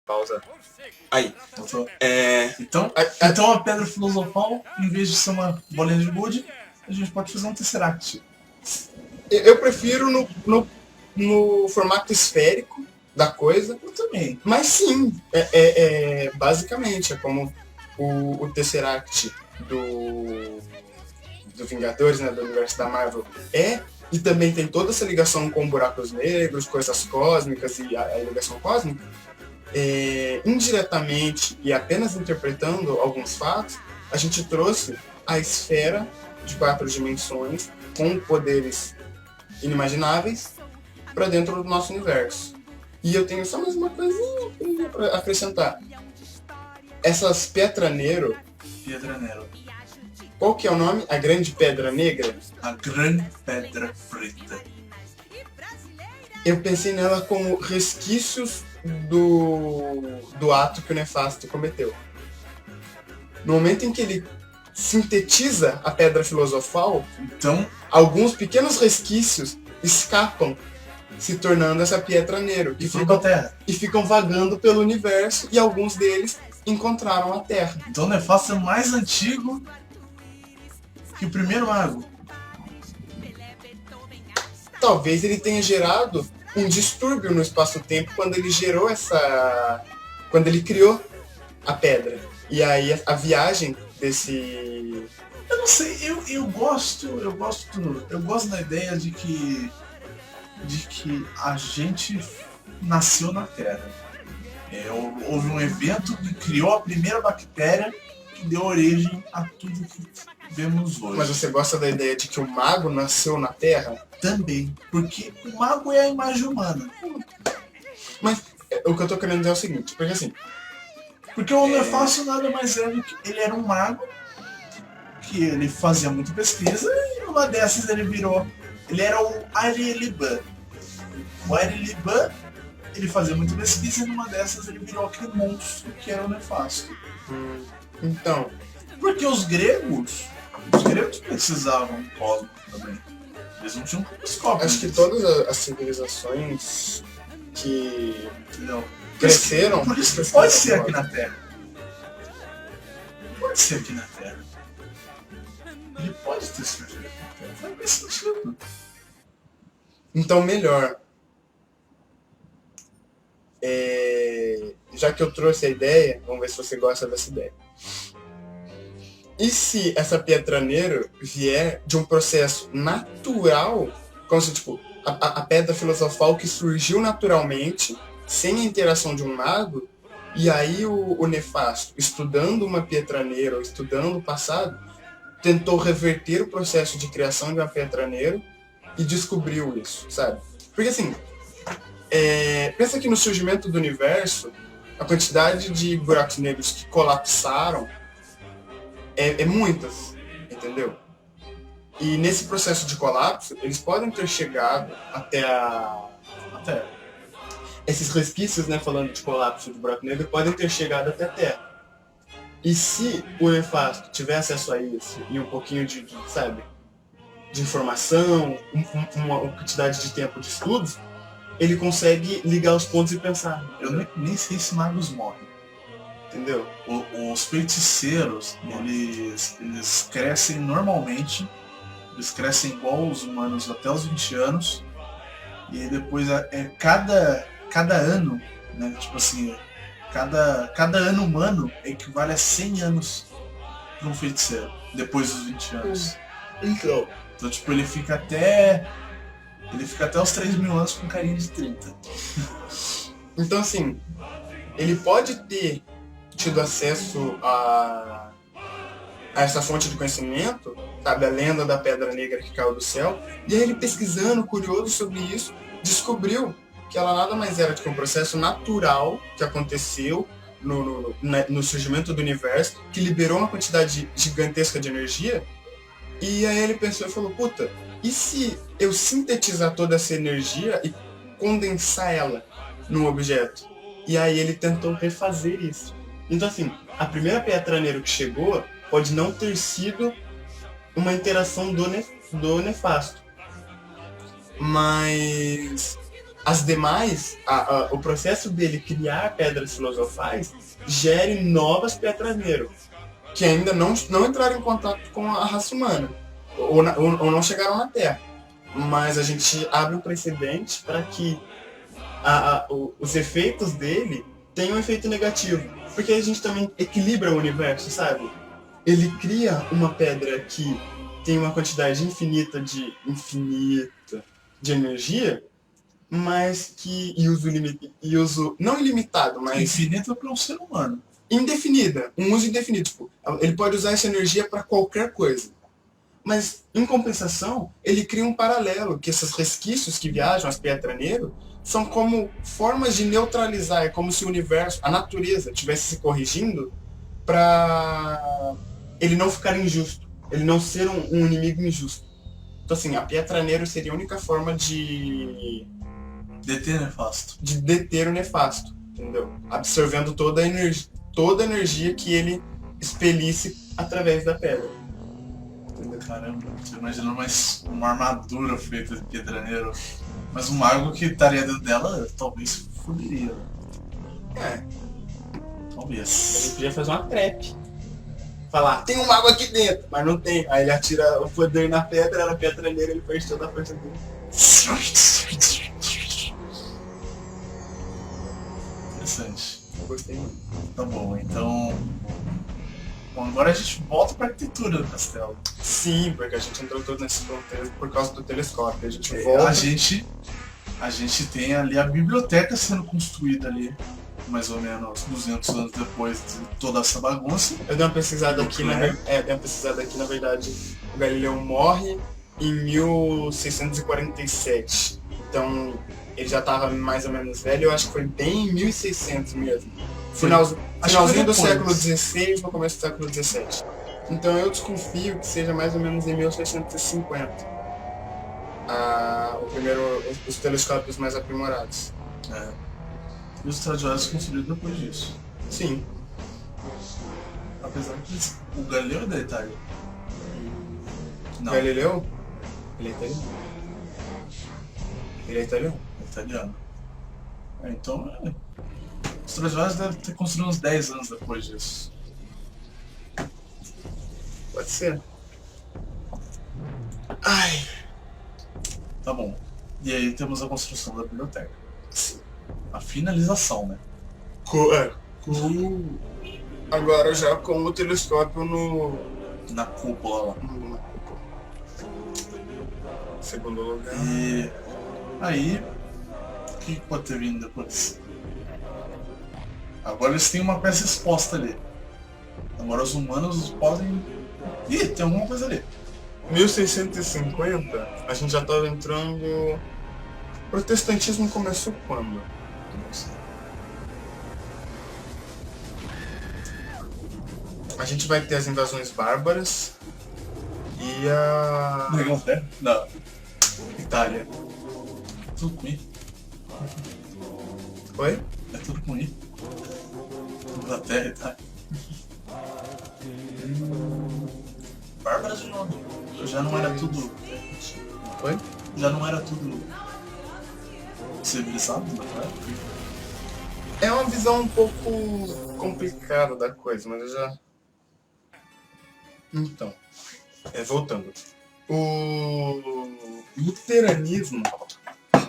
Pausa. Aí. Então a pedra filosofal, em vez de ser uma bolinha de gude, a gente pode fazer um Tesseract. Eu prefiro no formato esférico da coisa. Eu também. Mas sim, basicamente é como o Tesseract do Vingadores, né, do universo da Marvel e também tem toda essa ligação com buracos negros, coisas cósmicas e a ligação cósmica. Indiretamente e apenas interpretando alguns fatos, a gente trouxe a esfera de 4 dimensões com poderes inimagináveis para dentro do nosso universo. E eu tenho só mais uma coisinha para acrescentar. Essas Pedra Nero. Qual que é o nome? A Grande Pedra Negra? A Grande Pedra Preta. Eu pensei nela como resquícios do ato que o Nefasto cometeu. No momento em que ele sintetiza a pedra filosofal, então, alguns pequenos resquícios escapam, se tornando essa Pietra Nero. E ficam vagando pelo universo, e alguns deles encontraram a Terra. Então o Nefasto é mais antigo que o primeiro mago. Talvez ele tenha gerado um distúrbio no espaço-tempo quando ele gerou quando ele criou a pedra. E aí a viagem desse... Eu não sei, eu gosto da ideia de que a gente nasceu na Terra. Houve um evento que criou a primeira bactéria que deu origem a tudo que vemos hoje. Mas você gosta da ideia de que o mago nasceu na Terra? Também, porque o mago é a imagem humana. Mas o que eu tô querendo dizer é o seguinte, porque assim... Porque o Nefasto nada mais é do que... Ele era um mago, que ele fazia muita pesquisa, e numa dessas ele virou... Ele era o Ariliban. O Ariliban, ele fazia muita pesquisa, e numa dessas ele virou aquele monstro que era o Nefasto. Então... Porque os gregos precisavam de cosmos também. Eles não tinham telescópio. Acho que todas as civilizações que cresceram... Por isso pode ser aqui na Terra. Pode ser aqui na Terra. Ele pode ter surgido aqui na Terra. Faz sentido. Então, melhor. Já que eu trouxe a ideia, vamos ver se você gosta dessa ideia. E se essa Pietra Nero vier de um processo natural, como se, tipo, a pedra filosofal que surgiu naturalmente, sem a interação de um mago, e aí o Nefasto, estudando uma Pietra Nero, estudando o passado, tentou reverter o processo de criação de uma Pietra Nero e descobriu isso, sabe? Porque assim, pensa que no surgimento do universo, a quantidade de buracos negros que colapsaram é muitas, entendeu? E nesse processo de colapso, eles podem ter chegado até esses resquícios, né, falando de colapso de buraco negro, podem ter chegado até a Terra. E se o Nefasto tiver acesso a isso e um pouquinho de informação, uma quantidade de tempo de estudos, ele consegue ligar os pontos e pensar. Eu nem sei se magos morrem. Entendeu? Os feiticeiros, eles crescem normalmente, eles crescem igual os humanos até os 20 anos, e aí depois cada ano, né, tipo assim, cada ano humano equivale a 100 anos para um feiticeiro, depois dos 20 anos. Então tipo, ele fica até os 3.000 anos com carinha de 30. Então assim, ele pode ter tido acesso a essa fonte de conhecimento, sabe, a lenda da Pedra Negra que caiu do céu, e aí ele pesquisando, curioso sobre isso, descobriu que ela nada mais era do que um processo natural que aconteceu no surgimento do universo, que liberou uma quantidade gigantesca de energia, e aí ele pensou e falou, puta, e se eu sintetizar toda essa energia e condensar ela num objeto? E aí ele tentou refazer isso. Então assim, a primeira Pietra Nero que chegou pode não ter sido uma interação do Nefasto. Mas as demais, o processo dele criar pedras filosofais gere novas Pietraneiro, que ainda não entraram em contato com a raça humana, ou não chegaram na Terra. Mas a gente abre um precedente para que os efeitos dele tenham um efeito negativo. Porque a gente também equilibra o universo, sabe? Ele cria uma pedra que tem uma quantidade infinita de energia, mas que uso não ilimitado, mas infinita para um ser humano. Indefinida, um uso indefinido. Tipo, ele pode usar essa energia para qualquer coisa. Mas, em compensação, ele cria um paralelo, que esses resquícios que viajam, as Pietraneiro, são como formas de neutralizar, é como se o universo, a natureza, estivesse se corrigindo para ele não ficar injusto, ele não ser um inimigo injusto. Então, assim, a Pietraneiro seria a única forma de deter o nefasto, entendeu? Absorvendo toda a energia que ele expelisse através da pedra. Entendeu? Caramba, você imagina uma armadura feita de Pietraneiro, mas um mago que estaria dentro dela talvez fuderia. Talvez. Ele podia fazer uma trap. Falar, tem um mago aqui dentro, mas não tem. Aí ele atira o poder na pedra, ela Pietraneiro, ele perde toda a força dele. Interessante. Eu gostei muito. Tá bom, então... Bom, agora a gente volta pra arquitetura do castelo. Sim, porque a gente entrou todo nesse contexto por causa do telescópio. A gente volta... A gente tem ali a biblioteca sendo construída ali, mais ou menos 200 anos depois de toda essa bagunça. Eu dei uma pesquisada aqui, na verdade, o Galileu morre em 1647. Então, ele já estava mais ou menos velho, eu acho que foi bem em 1600 mesmo. Finalzinho do século XVI, no começo do século XVII. Então eu desconfio que seja mais ou menos em 1650. Os telescópios mais aprimorados. E os tradicionais construídos depois disso. Sim. Apesar que o Galileu é da Itália. Não. Galileu? Ele é italiano. Ele é italiano? É italiano. Então, os tradicionais devem ter construído uns 10 anos depois disso. Pode ser. Ai. Tá bom. E aí temos a construção da biblioteca. A finalização, né? Agora já com o telescópio na cúpula lá. Segundo lugar. E aí, o que pode ter vindo depois? Agora eles têm uma peça exposta ali. Agora os humanos podem... Ih, tem alguma coisa ali. 1650, a gente já estava entrando... O protestantismo começou quando? A gente vai ter as invasões bárbaras e a... Inglaterra? Não. Itália. Tudo com I. Oi? É tudo com I. Inglaterra, Itália. Bárbaras de novo. Já não era tudo... Oi? Já não era tudo... civilizado, não é? É uma visão um pouco complicada da coisa, mas eu já... Então, voltando. O luteranismo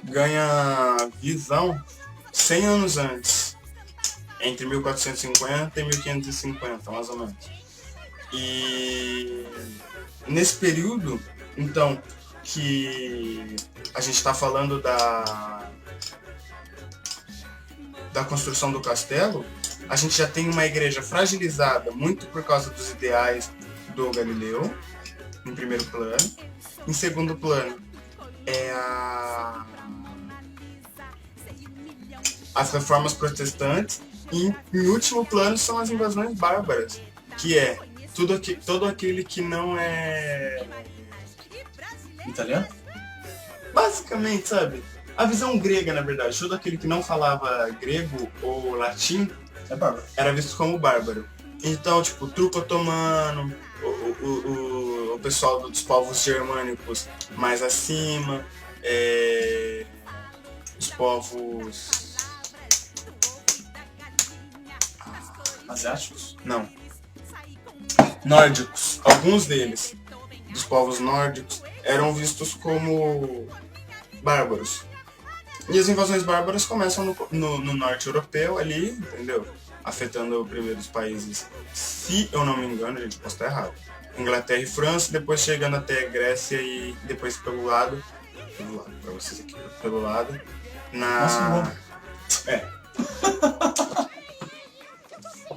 ganha visão 100 anos antes, entre 1450 e 1550, mais ou menos. E nesse período, então, que a gente está falando da construção do castelo, a gente já tem uma igreja fragilizada, muito por causa dos ideais do Galileu, em primeiro plano. Em segundo plano, as reformas protestantes. E em último plano são as invasões bárbaras, que é todo aquele que não é... Italiano? Basicamente, sabe? A visão grega, na verdade, todo aquele que não falava grego ou latim é bárbaro. Era visto como bárbaro. Então, tipo, o turco otomano, o pessoal dos povos germânicos mais acima, os povos... Asiáticos? Não. Nórdicos. Alguns deles, dos povos nórdicos, eram vistos como bárbaros. E as invasões bárbaras começam no norte europeu ali, entendeu? Afetando primeiro os países, se eu não me engano, gente, posso estar errado, Inglaterra e França, depois chegando até Grécia e depois pelo lado, pra vocês aqui, pelo lado, Nossa, é.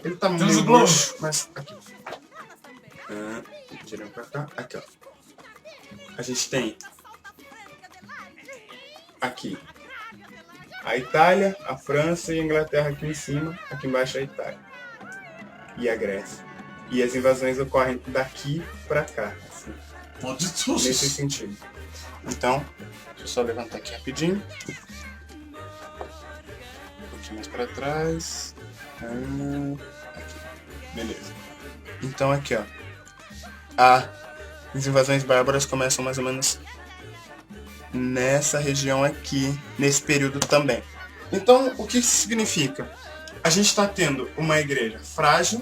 Ele tá Temos meio o globo. roxo, mas aqui. Tirando pra cá, aqui ó. A gente tem aqui a Itália, a França e a Inglaterra aqui em cima, aqui embaixo a Itália e a Grécia. E as invasões ocorrem daqui pra cá, assim, nesse sentido. Então, deixa eu só levantar aqui rapidinho. Um pouquinho mais pra trás. Aqui. Beleza. Então aqui ó. As invasões bárbaras começam mais ou menos nessa região aqui, nesse período também. Então, o que isso significa? A gente está tendo uma igreja frágil,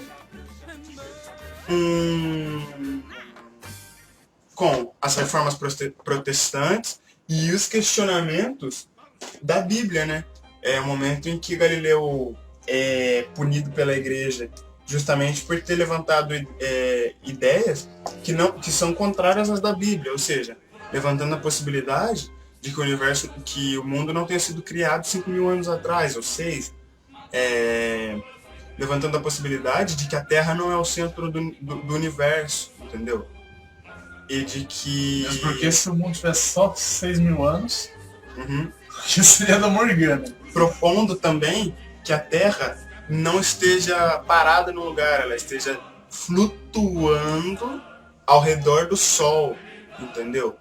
com as reformas protestantes e os questionamentos da Bíblia, né? É o momento em que Galileu é punido pela igreja justamente por ter levantado ideias que são contrárias às da Bíblia, ou seja, levantando a possibilidade de que o mundo não tenha sido criado 5.000 anos atrás, ou 6, levantando a possibilidade de que a Terra não é o centro do universo, entendeu? E de que... Mas porque se o mundo tivesse só 6.000 anos, que seria da Morgana. Propondo também que a Terra não esteja parada no lugar, ela esteja flutuando ao redor do Sol, entendeu?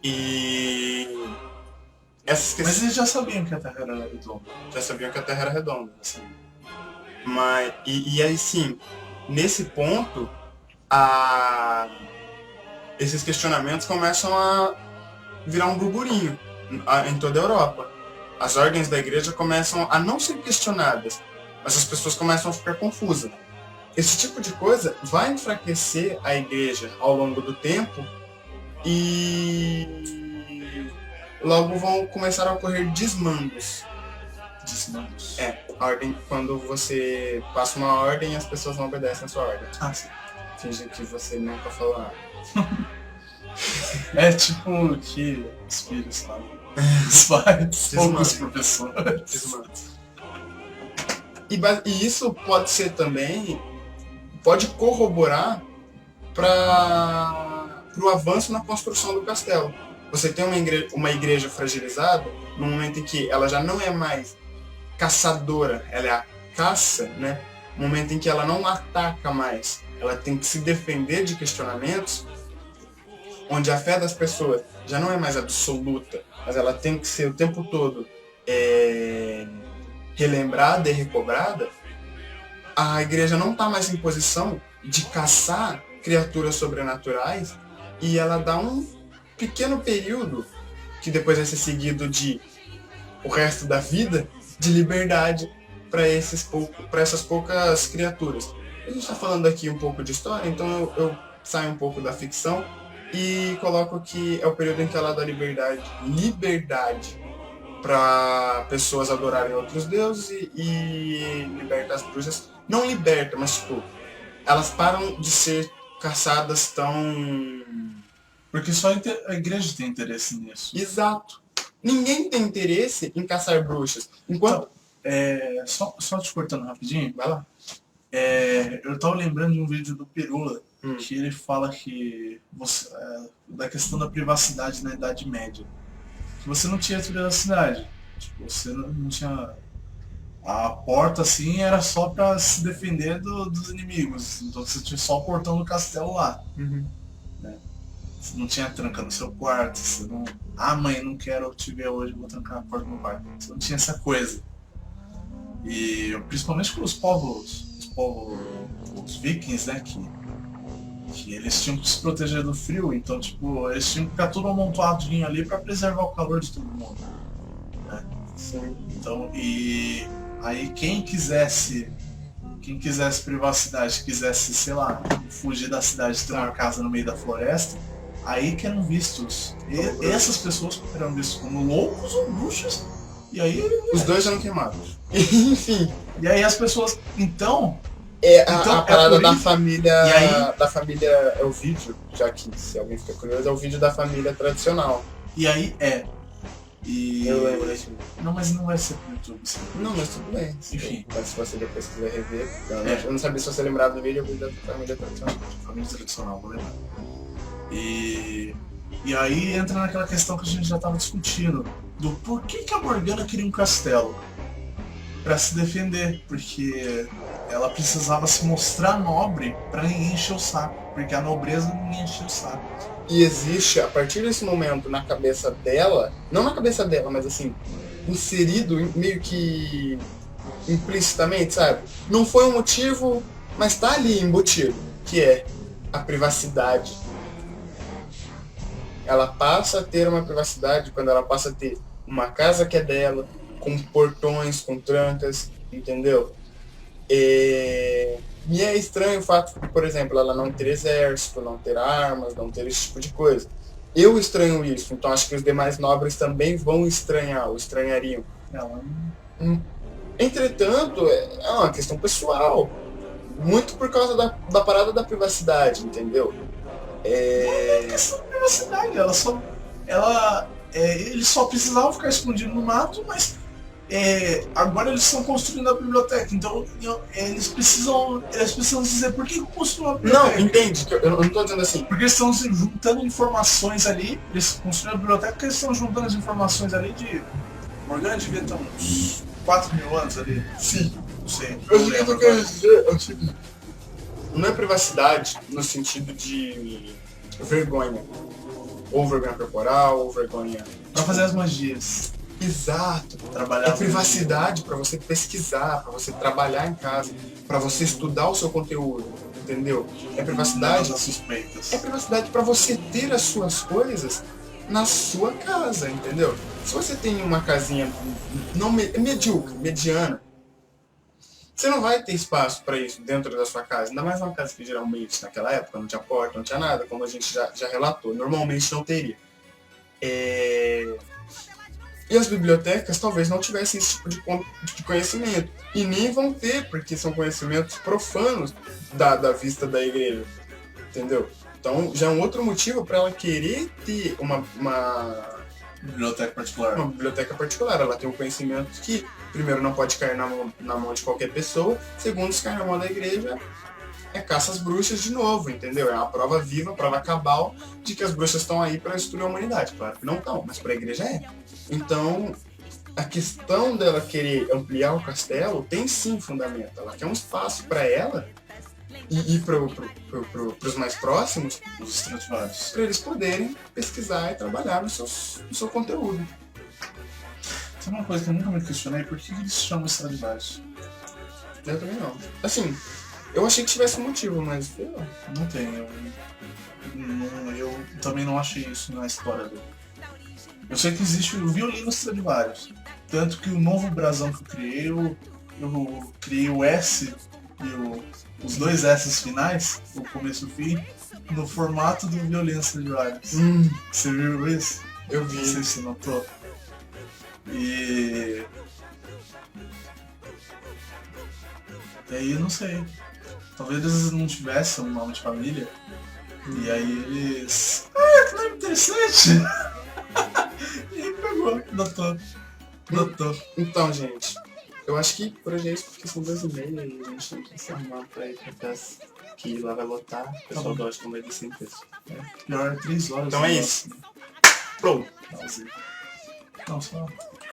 E essas questões... Mas eles já sabiam que a Terra era redonda. Já sabiam que a Terra era redonda, assim. Mas, e aí sim, nesse ponto, esses questionamentos começam a virar um burburinho em toda a Europa. As ordens da igreja começam a não ser questionadas, mas as pessoas começam a ficar confusas. Esse tipo de coisa vai enfraquecer a igreja ao longo do tempo e logo vão começar a ocorrer desmandos. Desmandos? A ordem, quando você passa uma ordem, as pessoas não obedecem a sua ordem. Sim. Finge que você nunca falou nada. É tipo que os filhos falam. Os pais, poucos professores. Desmandos. E isso pode ser também, pode corroborar para o avanço na construção do castelo. Você tem uma igreja fragilizada no momento em que ela já não é mais caçadora, ela é a caça, né? No momento em que ela não ataca mais, ela tem que se defender de questionamentos, onde a fé das pessoas já não é mais absoluta, mas ela tem que ser o tempo todo relembrada e recobrada. A igreja não está mais em posição de caçar criaturas sobrenaturais e ela dá um pequeno período, que depois vai ser seguido de o resto da vida, de liberdade para essas poucas criaturas. A gente está falando aqui um pouco de história, então eu saio um pouco da ficção e coloco que é o período em que ela dá liberdade para pessoas adorarem outros deuses e liberta as bruxas. Não liberta, mas tipo, elas param de ser caçadas tão... Porque só a igreja tem interesse nisso. Exato. Ninguém tem interesse em caçar bruxas. Enquanto... Então, só te cortando rapidinho. Vai lá. Eu tava lembrando de um vídeo do Pirula, que ele fala que da questão da privacidade na Idade Média. Que você não tinha privacidade. Tipo, você não tinha... A porta, assim, era só pra se defender dos inimigos. Então você tinha só o portão do castelo lá. Né? Você não tinha tranca no seu quarto. Você não... mãe, não quero te ver hoje, vou trancar a porta do meu quarto. Você não tinha essa coisa. E principalmente com os vikings, né, que eles tinham que se proteger do frio, então tipo, eles tinham que ficar tudo amontoadinho ali para preservar o calor de todo mundo, né? Sim. Então, e aí quem quisesse privacidade, quisesse, sei lá, fugir da cidade, ter uma casa no meio da floresta, aí que eram vistos. E essas pessoas eram vistos como loucos ou bruxas, e aí... Os dois eram queimados. Enfim. E aí as pessoas... Então a parada da isso. família. E aí? Da família. É o vídeo, já que se alguém fica curioso, é o vídeo da família tradicional. E aí E... Eu lembro desse vídeo. Não, mas não vai ser pro YouTube. Não, mas tudo bem. Enfim. Mas se você depois quiser rever. Eu não sabia se você lembrava do vídeo, é o vídeo da família tradicional. Família tradicional, vou lembrar. E aí entra naquela questão que a gente já estava discutindo, do por que a Morgana queria um castelo para se defender, porque ela precisava se mostrar nobre para ninguém encher o saco, porque a nobreza ninguém encheu o saco. E existe, a partir desse momento, na cabeça dela, não na cabeça dela, mas assim, inserido meio que implicitamente, sabe? Não foi um motivo, mas tá ali embutido, que é a privacidade. Ela passa a ter uma privacidade quando ela passa a ter uma casa que é dela, com portões, com trancas, entendeu? E é estranho o fato de, por exemplo, ela não ter exército, não ter armas, não ter esse tipo de coisa. Eu estranho isso, então acho que os demais nobres também vão estranhar, ou estranhariam. Entretanto, é uma questão pessoal. Muito por causa da parada da privacidade, entendeu? Não é questão de privacidade, eles só precisavam ficar escondidos no mato, mas agora eles estão construindo a biblioteca, então eles precisam dizer por que construíram a biblioteca. Não, entende? Eu não estou dizendo assim. Porque eles estão juntando informações ali, eles construíram a biblioteca porque eles estão juntando as informações ali de... Morgana devia ter uns 4 mil anos ali. Sim. Não sei. Eu quero dizer é o seguinte. Não é privacidade no sentido de vergonha. Ou vergonha corporal, ou vergonha... Pra fazer as magias. Exato. Trabalhar é privacidade para você pesquisar, para você trabalhar em casa, para você estudar o seu conteúdo, entendeu? É privacidade. Suspeitas. É privacidade para você ter as suas coisas na sua casa, entendeu? Se você tem uma casinha não medíocre, mediana, você não vai ter espaço para isso dentro da sua casa. Ainda mais uma casa que geralmente naquela época não tinha porta, não tinha nada, como a gente já relatou. Normalmente não teria. E as bibliotecas talvez não tivessem esse tipo de conhecimento. E nem vão ter, porque são conhecimentos profanos da vista da igreja. Entendeu? Então já é um outro motivo para ela querer ter uma biblioteca particular. Uma biblioteca particular. Ela tem um conhecimento que, primeiro, não pode cair na mão de qualquer pessoa. Segundo, se cair na mão da igreja, é caça às bruxas de novo, entendeu? É uma prova viva, prova cabal de que as bruxas estão aí para destruir a humanidade. Claro que não estão, mas para a igreja é. Então, a questão dela querer ampliar o castelo tem sim fundamento. Ela quer um espaço para ela e para os mais próximos, os Stradivarius, para eles poderem pesquisar e trabalhar no seu conteúdo. Sabe uma coisa que eu nunca me questionei? Por que eles chamam Stradivarius? Eu também não. Assim, eu achei que tivesse um motivo, mas sei lá. Não tem. Eu também não achei isso na história dele. Eu sei que existe o violino Stradivarius. Tanto que o novo brasão que eu criei, eu criei o S e os dois S finais, o começo e o fim, no formato do violino Stradivarius. Você viu isso? Eu vi. Não sei se você notou. E aí eu não sei. Talvez eles não tivessem um nome de família. E aí eles... que nome interessante! E pegou, notou. Então, gente, eu acho que por hoje é isso, porque são 2h30 e a gente tem que se arrumar pra ir pra festa, que lá vai lotar, o pessoal gosta de comer de 100 pessoas. Pior é 3 horas. Então é isso. Pronto. Não, só...